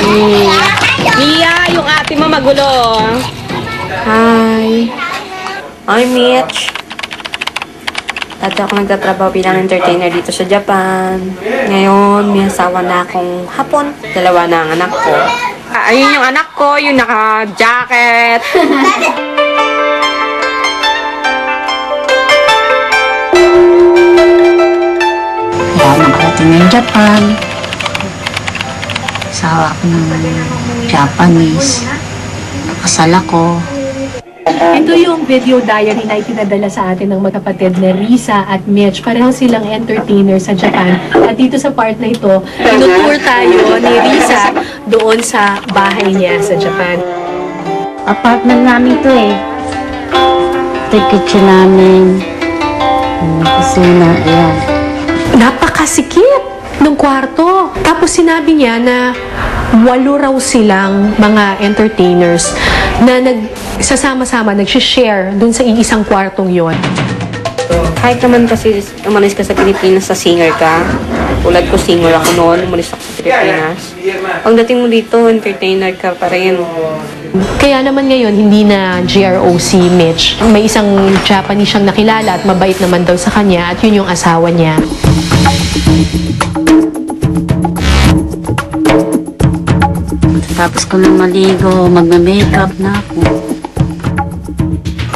Mia, yung ate mo magulo. Hi. Hi, Mitch. Dati ako nagtatrabaho bilang entertainer dito sa Japan. Ngayon, may asawa na akong hapon. Dalawa na ang anak ko. Ayun yung anak ko, yung naka-jacket. Kaya makarating ng Japan. Asawa ko ng Japanese. Nakasal ako. Ito yung video diary na ipinadala sa atin ng magkapatid na Risa at Mitch. Pareho silang entertainer sa Japan. At dito sa part na ito, tinutour tayo ni Risa doon sa bahay niya sa Japan. Apartment namin to eh. Ito yung kitchen namin. Kusina, ayan. Napakasikip ng kwarto. Tapos sinabi niya na 8 raw silang mga entertainers na nagsasama-sama, nagsishare dun sa iisang kwartong yon. Kahit naman kasi umalis ka sa Pilipinas sa singer ka, tulad ko singer ako noon, umalis ako sa Pilipinas. Pagdating mo dito, entertainer ka pa rin. Kaya naman ngayon, hindi na GRO si Mitch. May isang Japanese siyang nakilala at mabait naman daw sa kanya at yun yung asawa niya. Tapos ko nang maligo, magme-makeup na ako.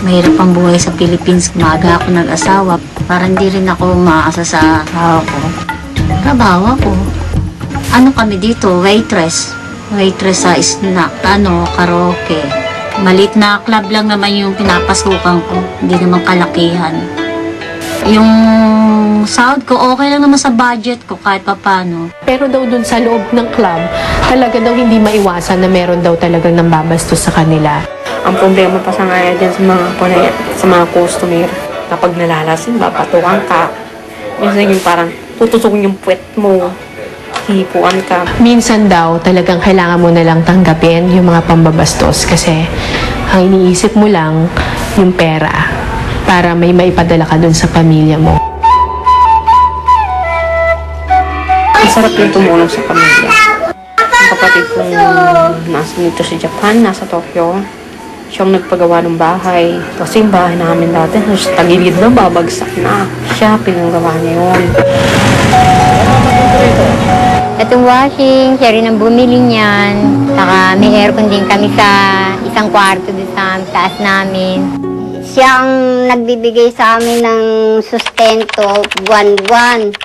Mahirap ang buhay sa Philippines. Maaga ako nag-asawa. Parang hindi rin ako maasa sa asawa ko. Trabaho ako. Ano kami dito? Waitress. Waitress sa snack. Karaoke. Malit na club lang naman yung pinapasukan ko. Hindi naman kalakihan. Yung sahod ko, okay lang naman sa budget ko kahit papano. Pero daw dun sa loob ng club, talaga daw hindi maiwasan na meron daw talagang nambabastos sa kanila. Ang problema pa sa ngayon din sa mga customer, kapag nalalasin, babatukan ka. Minsan yung parang tutusukin yung puwet mo, hihipuan ka. Minsan daw talagang kailangan mo na lang tanggapin yung mga pambabastos kasi ang iniisip mo lang yung pera para may maipadala ka dun sa pamilya mo. Masarap yung tumulong sa pamilya. Ang kapatid kong nasa dito sa Japan, nasa Tokyo, siyang nagpagawa ng bahay. Kasi yung bahay namin dati, sa tagilid na, babagsak na. Siya, pinagawa niya yun. Itong washing, siya rin ang bumili niyan. Saka may aircon din kami sa isang kwarto doon sa taas namin. Siya ang nagbibigay sa amin ng sustento buwan-buwan.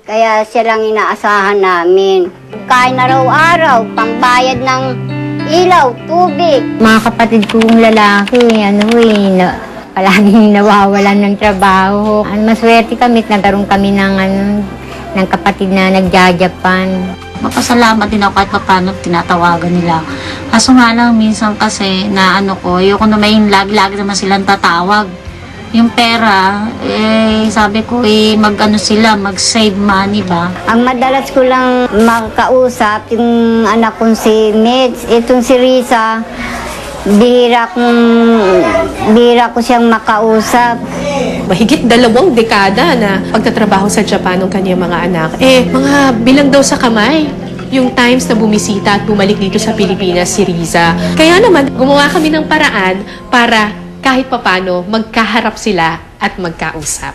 Kaya siya lang inaasahan namin. Kain araw-araw, pangbayad ng ilaw, tubig. Mga kapatid kong lalaki, palaging nawawalan ng trabaho. Maswerte kami, nagkaroon kami ng kapatid na nagja-Japan. Mapasalamat din ako kahit paano tinatawagan nila. Kaso nga lang, minsan kasi na ayoko na may lagi-lagi naman silang tatawag. Yung pera, sabi ko, mag-save money ba? Ang madalas ko lang makausap, yung anak kong si Mitch, itong si Risa, bihira ko siyang makausap. Mahigit 2 dekada na pagtatrabaho sa Japan ng kanyang mga anak. Mga bilang daw sa kamay yung times na bumisita at bumalik dito sa Pilipinas si Riza. Kaya naman, gumawa kami ng paraan para kahit papano magkaharap sila at magkausap.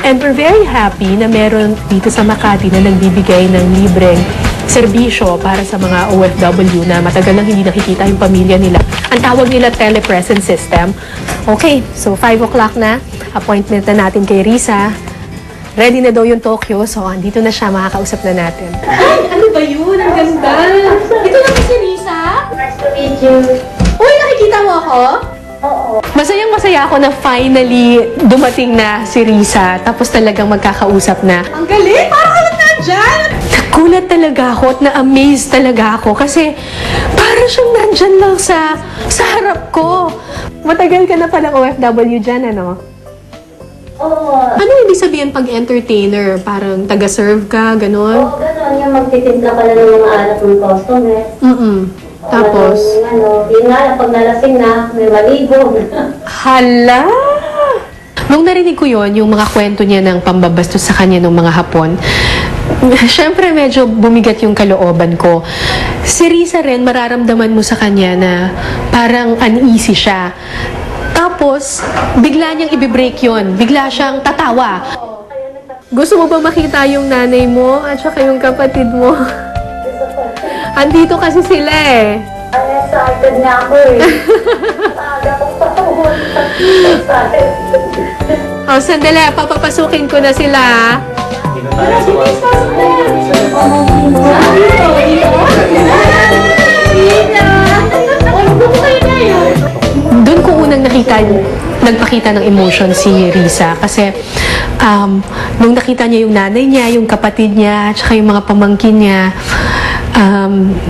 And we're very happy na meron dito sa Makati na nagbibigay ng libreng serbisyo para sa mga OFW na matagal nang hindi nakikita yung pamilya nila. Ang tawag nila telepresence system. Okay, so 5 o'clock na. Appointment na natin kay Risa. Ready na daw yung Tokyo, so andito na siya, makakausap na natin. Ay, ano ba yun? Ang ganda! Ito na si Risa? Nice to meet you. Uy, nakikita mo ako? Oo. Masayang-masaya ako na finally dumating na si Risa, tapos talagang magkakausap na. Ang galing! Parang ka lang nandyan! Nagulat talaga ako at na-amaze talaga ako kasi parang siyang nandyan lang sa harap ko. Matagal ka na palang OFW dyan, ano? Oo. Ano ibig sabihin pag entertainer? Parang taga-serve ka, gano'n? Oo, gano'n. Yung magtitimpla ka lang ng mga anak ng customer. Tapos? Yun nga, pag nalasing na, may maligo. Hala! Nung narinig ko yon, yung mga kwento niya ng pambabastos sa kanya ng mga Hapon, syempre medyo bumigat yung kalooban ko. Si Risa rin, mararamdaman mo sa kanya na parang uneasy siya. Tapos, bigla niyang ibibreak yon. Bigla siyang tatawa. Gusto mo ba makita yung nanay mo at saka yung kapatid mo? Andito kasi sila eh. Excited na ako eh. Oh, sandali, papapasukin ko na sila. Doon ko unang nagpakita ng emotion si Risa kasi nung nakita niya yung nanay niya, yung kapatid niya, at saka yung mga pamangkin niya,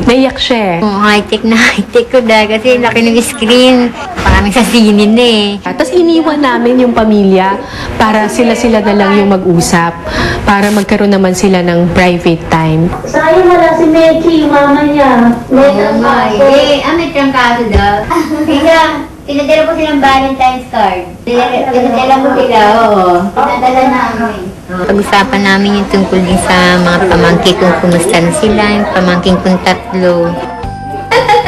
naiyak siya. High-tech na high-tech ko dahil kasi laki ng screen. Parang sa sinin eh. Tapos iniwan namin yung pamilya para sila-sila na lang yung mag-usap, para magkaroon naman sila ng private time. Sayang wala si Mechi, yung mama niya. May trangkaso daw. Pinadala ko silang Valentine's card. Pinadala ko sila, oo. Pinadala namin. Pag-usapan namin yung tungkol din sa mga pamangkin kung kumusta na sila, yung pamangkin kong 3.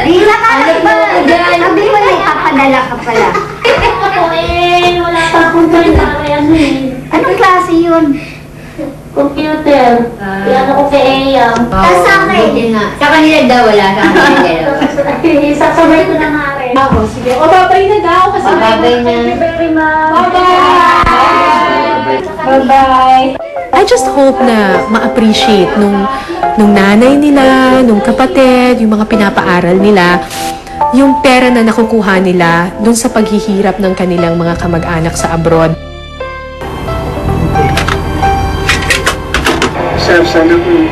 Risa ka na ba? Sabi mo na ipapadala ka pala. Wala pa akong kanta. Anong klase yun? Computer. Yan ako kay Eyam. Sa kanila daw, wala sa kanila. Sasabay ko na nga rin. Ako, sige. O, babay na daw kasi Babay na. Thank you very much. Bye-bye! I just hope na ma-appreciate nung nanay nila, nung kapatid, yung mga pinapaaral nila, yung pera na nakukuha nila dun sa paghihirap ng kanilang mga kamag-anak sa abroad. Sir, sana kung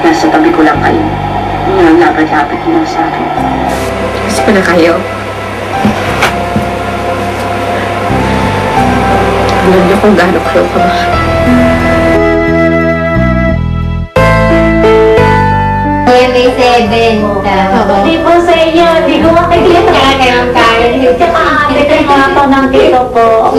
nasa tabi ko lang kayo. Yung lapit-lapit nyo sa akin. Gusto ko na kayo. Alam niyo kung gaano kayo kamahal. May 7. Hindi po sa inyo, hindi ko makikita. Kayang kaya. Tsaka ate ko mga pamangkin ko po.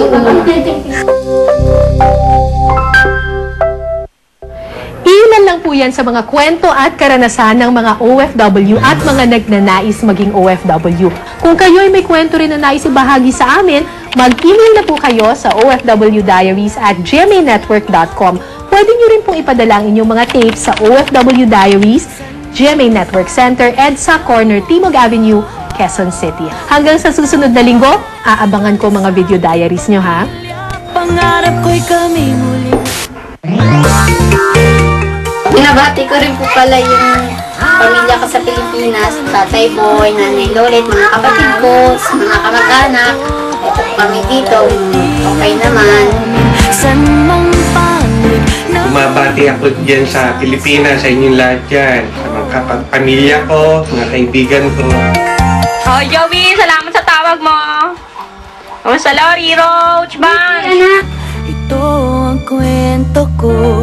Ilan lang po yan sa mga kwento at karanasan ng mga OFW at mga nagnanais maging OFW. Kung kayo ay may kwento rin na nais ibahagi sa amin, mag-email na po kayo sa ofwdiaries@gmanetwork.com. Pwede nyo rin pong ipadala ang inyong mga tapes sa OFW Diaries, GMA Network Center, EDSA Corner, Timog Avenue, Quezon City. Hanggang sa susunod na linggo, aabangan ko mga video diaries nyo ha. Pangarap ko'y kami muli. Binabati ko rin po pala yung pamilya ko sa Pilipinas, Tatay Boy, Nanay Lolet, mga kapatid ko, mga kamag-anak. Ito po kami dito, okay naman. San mang panig na Bumabati ako dyan sa Pilipinas, sa inyong lahat dyan. Sa mga pamilya ko, mga kaibigan ko. Oh, Joey, salamat sa tawag mo. Kamusta, Lori, Roach, Bang? ito ang kwento ko.